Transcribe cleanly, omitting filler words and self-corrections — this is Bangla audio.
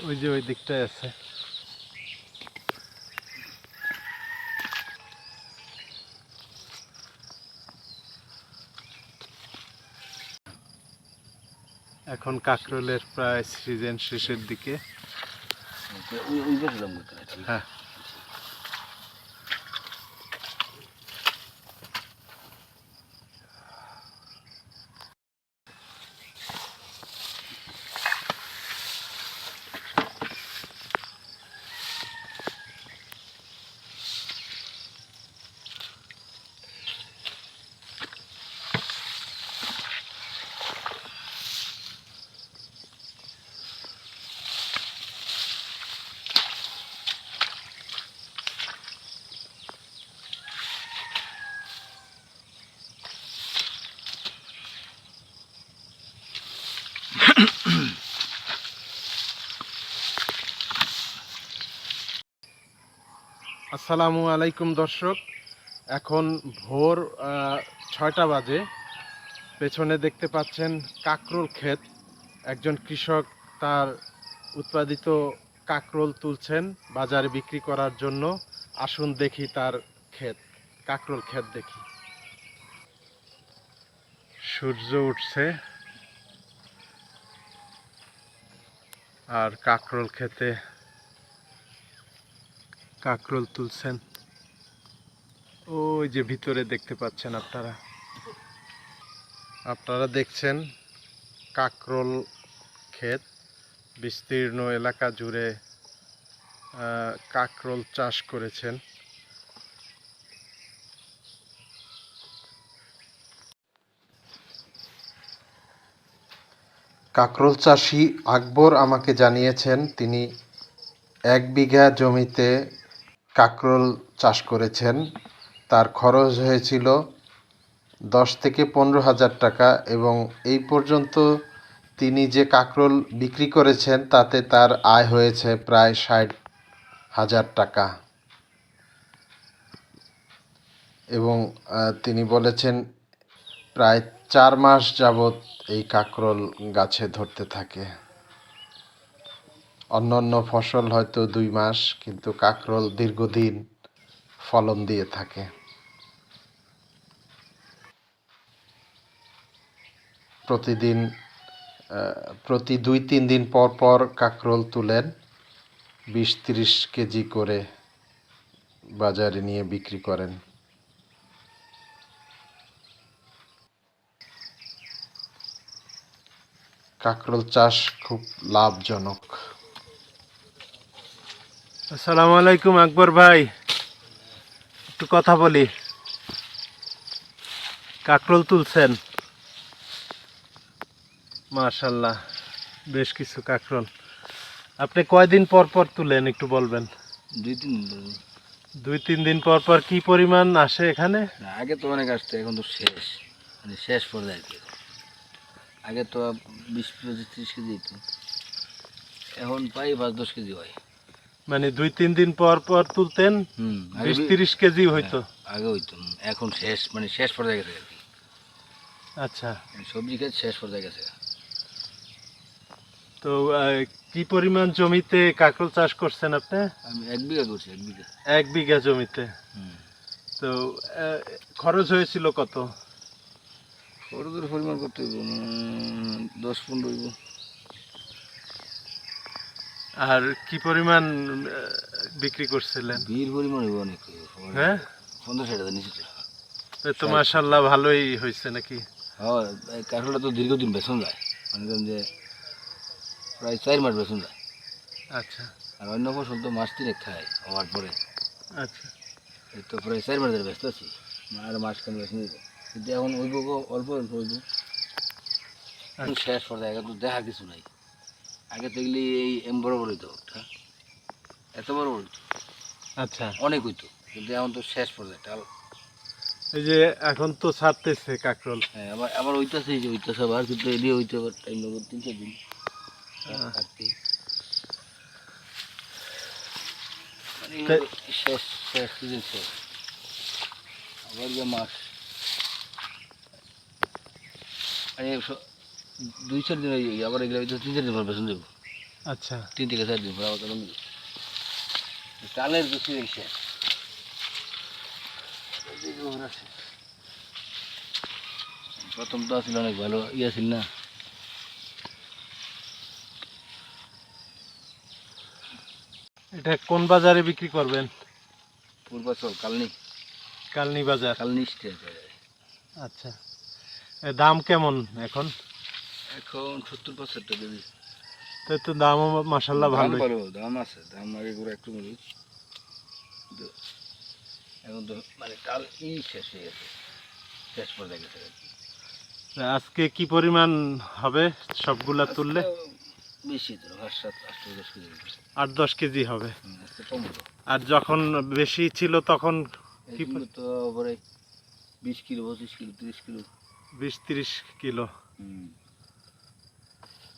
ওই যে ওই দিকটায় আছে। এখন কাকরোলের প্রায় সিজন শেষের দিকে। হ্যাঁ, আসসালামু আলাইকুম দর্শক। এখন ভোর 6টা বাজে। পেছনে দেখতে পাচ্ছেন কাকরোল ক্ষেত। একজন কৃষক তার উৎপাদিত কাকরোল তুলছেন বাজারে বিক্রি করার জন্য। আসুন দেখি তার ক্ষেত, কাকরোল ক্ষেত দেখি। সূর্য উঠছে আর কাকরোল ক্ষেতে কাকরোল তুলছেন। ওই যে ভিতরে দেখতে পাচ্ছেন আপনারা দেখছেন কাকরোল ক্ষেত। বিস্তীর্ণ এলাকা জুড়ে কাকরোল চাষ করেছেন। কাকরোল চাষি আকবর আমাকে জানিয়েছেন তিনি 1 বিঘা জমিতে কাকরোল চাষ করেছেন। তার খরচ হয়েছিল 10 থেকে 15,000 টাকা এবং এই পর্যন্ত তিনি যে কাকরোল বিক্রি করেছেন তাতে তার আয় হয়েছে প্রায় 60,000 টাকা। এবং তিনি বলেছেন প্রায় 4 মাস যাবৎ এই কাকরোল গাছে ধরতে থাকে। অন্যান্য ফসল হয়তো 2 মাস, কিন্তু কাকরোল দীর্ঘদিন ফলন দিয়ে থাকে। প্রতিদিন প্রতি 2-3 দিন পর পর কাকরোল তুলেন, 20-30 কেজি করে বাজারে নিয়ে বিক্রি করেন। কাকরোল চাষ খুব লাভজনক। আসসালামু আলাইকুম আকবর ভাই, একটু কথা বলি। কাকরোল তুলছেন, মাশাআল্লাহ, বেশ কিছু কাকরোল। আপনি কয়দিন পর পর তুলেন একটু বলবেন? 2-3 দিন পর পর। কি পরিমাণ আসে এখানে? আগে তো অনেক আসতো, এখন তো শেষ, মানে শেষ পর্যায়ে আর কি। আগে তো 20-25-30 কেজি হতো, এখন প্রায় 5-10 কেজি হয়। মানে 2-3 দিন পর পর তুলতেন, 20-30 কেজি হইতো। আগে হইতো, এখন শেষ, মানে শেষ পর্যায়ে গেছে আর কি। আচ্ছা, সবজি ক্ষেত শেষ পর্যায়ে গেছে। তো কি পরিমাণ জমিতে কাকরোল চাষ করছেন আপনি? আমি 1 বিঘা করছি, 1 বিঘা। 1 বিঘা জমিতে। তো খরচ হয়েছিল কত? খরচের পরিমাণ করতে হইব 10-15 হইব। আর কি পরিমাণ বিক্রি করছিলেন? বীর পরিমাণ হইব অনেক। হ্যাঁ, 50-60 নিচে তো। তো মাশাআল্লাহ ভালোই হয়েছে নাকি? হ্যাঁ, কাঁঠালটা তো দীর্ঘদিন বেচন যায়, মানে ধরেন যে প্রায় 4 মাস বেচন যায়। আচ্ছা আর অন্য ফসল তো মাস 3 খায় হওয়ার পরে। আচ্ছা। এই তো প্রায় 4 মাস ধরে ব্যস্ত আছি, আর মাঝখানে বেশি নিব, কিন্তু এখন অল্প অল্প অল্প হইব। শেষ পর্যায়ে এখন তো দেখা কিছু নাই। আগে তো এগুলি এই বড় বড় হইতো, এত বড় বড় হইতো, আচ্ছা, অনেক হইতো, কিন্তু এখন তো শেষ পর্যায়ে টাল। এই যে এখন তো ছাড়তেছে কাকরোল। হ্যাঁ, আবার আবার হইতেছে, এই যে হইতেছে আবার, কিন্তু এদিকে হইতে আবার টাইম লাগবে 3-4 দিন কাটতে। মানে শেষ শেষ সিজন শেষ, আবার যে মাস, মানে 2-4 দিন আবার এগুলো হইতে 3-4 দিন পর বেতন দেবো। আচ্ছা 3 থেকে 4 দিন পর আবার কলম চালের বেশি রেখে প্রথম তো আসলে অনেক ভালো ইয়ে ছিল না। এটা কোন বাজারে বিক্রি করবেন? পূর্বাচল কালনি কালনি বাজার। কালনি স্টেজ আচ্ছা, এর দাম কেমন এখন? এখন 70% টা দেবি। তো তো দামও মাশাল্লাহ দাম ভালোই। ভালো, দাম আছে, দাম আগে করে একটু বলি কিন্তু এখন তো মানে কাল শেষ হয়ে গেছে, শেষ পর্যায়ে গেছে আর কি। আজকে কি পরিমাণ হবে সবগুলা তুললে? আজকে বেশি তো 7-8-10 কেজি হবে। 8-10 কেজি হবে। আজকে কম তো আর যখন বেশি ছিল তখন কি এইগুলো তো পরে 20 কিলো 25 কিলো 30 কিলো। 20-30 কিলো। হুম